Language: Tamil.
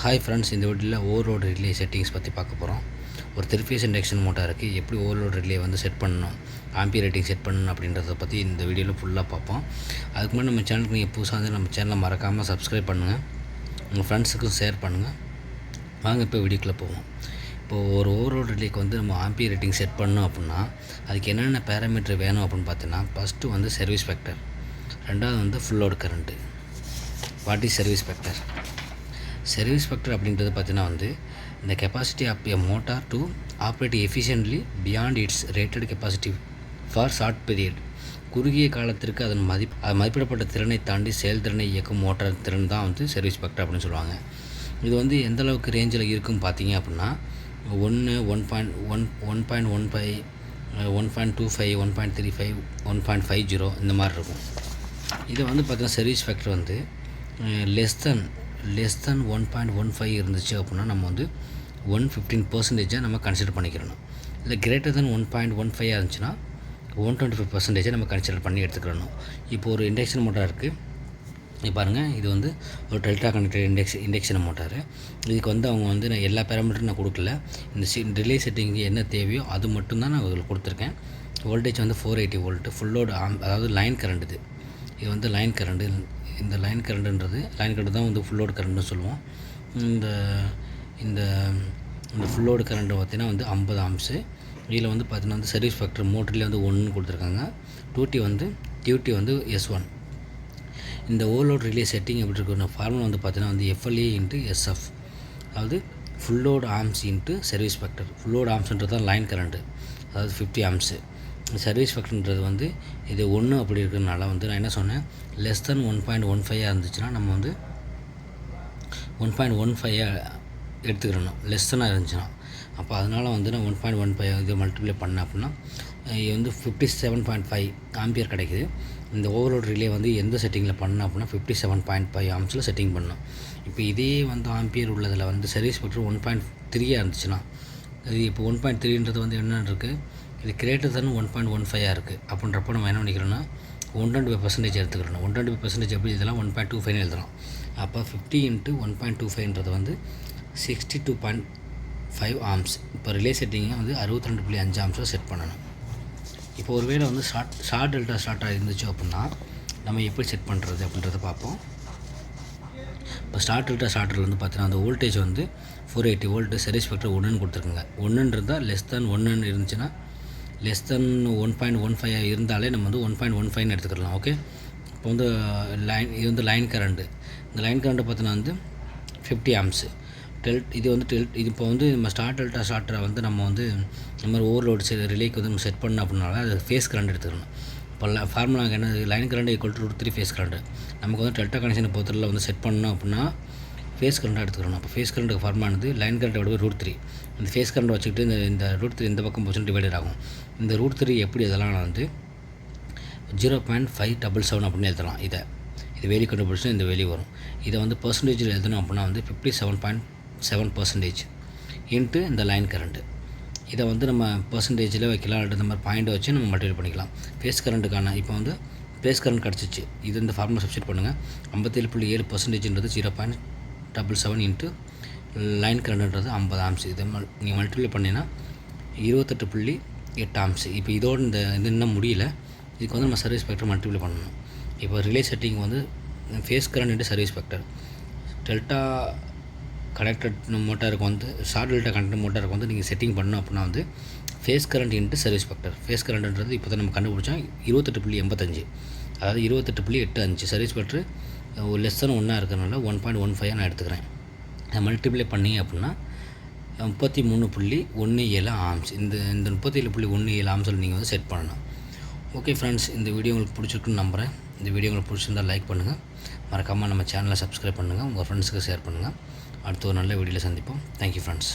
ஹாய் ஃப்ரெண்ட்ஸ், இந்த வீடியோவில் ஓவர்லோட் ரிலே செட்டிங்ஸ் பற்றி பார்க்க போகிறோம். ஒரு 3 ஃபேஸ் இண்டக்ஷன் மோட்டாருக்கு எப்படி ஓவர்லோட் ரிலே வந்து செட் பண்ணணும், ஆம்பியர் ரேட்டிங் செட் பண்ணணும் அப்படின்றத பற்றி இந்த வீடியோவில் ஃபுல்லாக பார்ப்போம். அதுக்கு முன்னாடி நம்ம சேனலுக்கு நீங்கள் புதுசாக வந்து நம்ம சேனலை மறக்காமல் சப்ஸ்கிரைப் பண்ணுங்கள், உங்கள் ஃப்ரெண்ட்ஸுக்கும் ஷேர் பண்ணுங்கள். வாங்க இப்போ வீடியோக்குள்ளே போவோம். இப்போது ஒரு ஓவர்லோட் ரிலேக்கு வந்து நம்ம ஆம்பியர் ரேட்டிங் செட் பண்ணணும் அப்படின்னா அதுக்கு என்னென்ன பேராமீட்டர் வேணும் அப்படின்னு பார்த்தீங்கன்னா, ஃபஸ்ட்டு வந்து சர்வீஸ் ஃபேக்டர், ரெண்டாவது வந்து full load current. What is service factor? Service factor அப்படின்றது பார்த்தீங்கன்னா வந்து இந்த capacity of a motor to operate efficiently beyond its rated capacity for short period. குறுகிய காலத்திற்கு அதன் மதிப்பிடப்பட்ட திறனை தாண்டி செயல்திறனை இயக்கும் மோட்டார் திறன் தான் வந்து சர்வீஸ் ஃபேக்டர் அப்படின்னு சொல்லுவாங்க. இது வந்து எந்த அளவுக்கு ரேஞ்சில் இருக்குன்னு பார்த்தீங்க அப்படின்னா 1, 1.15, 1.25, 1.35, 1.50 இந்த மாதிரி இருக்கும். இதை வந்து பார்த்தீங்கன்னா சர்வீஸ் ஃபேக்டர் வந்து லெஸ் தென் 1.15 இருந்துச்சு அப்படின்னா நம்ம வந்து 115% நம்ம கன்சிடர் பண்ணிக்கிறணும். இல்லை கிரேட்டர் தென் 1.15 இருந்துச்சுன்னா 125% நம்ம கன்சிடர் பண்ணி எடுத்துக்கிறணும். இப்போ ஒரு இண்டக்ஷன் மோட்டார் இருக்குது, இப்போ பாருங்கள், இது வந்து ஒரு டெல்டா கனெக்டட் இண்டக்ஷன் மோட்டார். இதுக்கு வந்து அவங்க வந்து நான் எல்லா பேராமீட்டரும் நான் கொடுக்கல, இந்த ரிலே செட்டிங்கு என்ன தேவையோ அது மட்டும்தான் நான் இதில் கொடுத்துருக்கேன். வோல்டேஜ் வந்து 480 வோல்ட், ஃபுல் லோடு அதாவது லைன் கரண்ட். இது வந்து லைன் கரண்ட்டு. இந்த லைன் கரண்ட்டுன்றது லைன் கரண்ட் தான் வந்து ஃபுல் லோடு கரண்ட்னு சொல்லுவோம். இந்த இந்த இந்த ஃபுல் லோடு கரண்ட்டு பார்த்திங்கன்னா வந்து 50 ஆம்ஸு. இதில் வந்து பார்த்திங்கன்னா வந்து சர்வீஸ் ஃபேக்டர் மோட்டர்லேயே வந்து 1 கொடுத்துருக்காங்க. டியூட்டி வந்து S1. இந்த ஓவர்லோட் ரிலே செட்டிங் எப்படி இருக்குன்னா ஃபார்முலா வந்து பார்த்திங்கன்னா வந்து FLA இன்ட்டு SF, அதாவது full load amps into service factor. Full load ஆம்ஸ்ன்றது தான் லைன் கரண்ட்டு, அதாவது 50 ஆம்ஸு. சர்வீஸ் ஃபேக்டர்ன்றது வந்து இது 1 அப்படி இருக்கிறதுனால வந்து நான் என்ன சொன்னேன், லெஸ் தென் 1.15 இருந்துச்சுன்னா நம்ம வந்து 1.15 எடுத்துக்கிறணும், லெஸ் தென்னாக இருந்துச்சுன்னா. அப்போ அதனால் வந்து நான் 1.15 இது மல்டிப்ளை பண்ணேன் அப்படின்னா இது வந்து 57.5 ஆம்பியர் கிடைக்குது. இந்த ஓவர்லோட் ரிலே வந்து எந்த செட்டிங்கில் பண்ணேன் அப்படின்னா 57.5 ஆம்ஸில் செட்டிங் பண்ணோம். இப்போ இதே வந்து ஆம்பியர் உள்ளதில் வந்து சர்வீஸ் ஃபேக்டர் 1.3 இருந்துச்சுன்னா, இது இப்போ 1.3ன்றது வந்து என்ன இருக்குது, இது கிரேட்டர் தென் 1.15 இருக்குது. அப்படின்றப்போ நம்ம என்ன பண்ணிக்கிறோன்னா 125% எடுத்துக்கிறோம். 125% எப்படி இதெல்லாம் 1.25 எழுதலாம். அப்போ 50 × 1.25ன்றது வந்து 62.5 ஆம்ஸ். இப்போ ரிலே செட்டிங்கை வந்து 62.5 ஆம்ஸில் செட் பண்ணணும். இப்போ ஒரு வேளை வந்து ஷார்ட் டெல்டா ஸ்டார்ட்டாக இருந்துச்சு அப்படின்னா நம்ம எப்படி செட் பண்ணுறது அப்படின்றத பார்ப்போம். இப்போ ஸ்டார்ட் டெல்டா ஸ்டார்டரில் வந்து பார்த்தீங்கன்னா அந்த வோல்டேஜ் வந்து 480 வோல்ட்டு, சர்வீஸ் ஃபேக்டர் 1ன்னு கொடுத்துருக்குங்க. 1 இருந்தால் லெஸ் தென் 1 இருந்துச்சுன்னா, லெஸ் தென் 1.15 இருந்தாலே நம்ம வந்து 1.15 எடுத்துக்கலாம். ஓகே, இப்போ வந்து இது வந்து லைன் கரண்ட்டு. இந்த லைன் கரண்ட்டு பார்த்தீங்கன்னா வந்து 50 ஆம்ஸு. இது வந்து இது இப்போ வந்து நம்ம ஸ்டார்ட் டெல்டா ஸ்டார்டரை வந்து நம்ம வந்து இந்த மாதிரி ஓவர்லோடு ரிலேக்கு வந்து நம்ம செட் பண்ணோம் அப்படின்னால அது ஃபேஸ் கரண்ட் எடுத்துக்கணும். இப்போ ஃபார்முலாங்க என்ன, line current equal to √3 face current. நமக்கு வந்து டெல்டா கனெக்ஷனை பொறுத்தவரை வந்து செட் பண்ணோம் அப்படின்னா ஃபேஸ் கரண்ட்டாக எடுத்துக்கணும். அப்போ ஃபேஸ் கரண்ட்டுக்கு ஃபார்மானது லைன் கரண்ட்டை விட √3. இந்த ஃபேஸ் கரண்ட் வச்சுக்கிட்டு இந்த √3 இந்த பக்கம் போச்சு டிவைடட் ஆகும். இந்த √3 எப்படி இதெல்லாம் வந்து 0.577 அப்படின்னு எழுதலாம். இது வெளியே கண்டுபிடிச்சா இந்த வெளியே வரும். இதை வந்து பர்சன்டேஜில் எழுதணும் அப்படின்னா வந்து 57.7% இன்ட்டு இந்த லைன் கரண்ட்டு. இதை வந்து நம்ம பர்சன்டேஜில் வைக்கலாம், இந்த மாதிரி பாயிண்ட்டை வச்சு நம்ம மல்டிப்ளை பண்ணிக்கலாம். ஃபேஸ் கரண்ட்டுக்கான இப்போ வந்து ஃபேஸ் கரண்ட் கிடச்சிச்சு. இது இந்த ஃபார்முலா சப்ஸ்டிட் பண்ணுங்கள். 57.7%ன்றது 0.77 இன்ட்டு லைன் கரண்ட்ன்றது 50 ஆம்ஸ். இதை நீங்கள் மல்டிப்ளை பண்ணிங்கன்னா 28.8 ஆம்ஸ். இப்போ இதோடு இது இன்னும் முடியல, இதுக்கு வந்து நம்ம சர்வீஸ் ஃபேக்டர் மல்டிப்ளை பண்ணணும். இப்போ ரிலே செட்டிங் வந்து phase current into service factor. Delta connected மோட்டாருக்கு வந்து ஷார்ட் டெல்டா கனெக்டட் மோட்டாருக்கு வந்து நீங்கள் செட்டிங் பண்ணோம் அப்படின்னா வந்து phase current into service factor. Phase கரண்ட்ன்றது இப்போ தான் நம்ம கண்டுபிடிச்சோம் 28.85, அதாவது 28.85. சர்வீஸ் ஃபேக்டர் லெஸ் தென் 1 இருக்கிறனால 1.15 நான் எடுத்துக்கிறேன். மல்டிப்ளை பண்ணி அப்படின்னா 33.17 ஆம்ஸ். இந்த 37.17 ஆம்ஸில் நீங்கள் வந்து செட் பண்ணணும். ஓகே ஃப்ரெண்ட்ஸ், இந்த வீடியோ உங்களுக்கு பிடிச்சிருக்குன்னு நம்புகிறேன். இந்த வீடியோ உங்களுக்கு பிடிச்சிருந்தால் லைக் பண்ணுங்கள், மறக்காமல் நம்ம சேனலை சப்ஸ்கிரைப் பண்ணுங்கள், உங்கள் ஃப்ரெண்ட்ஸுக்கு ஷேர் பண்ணுங்கள். அடுத்த ஒரு நல்ல வீடியோவில் சந்திப்போம். Thank you friends.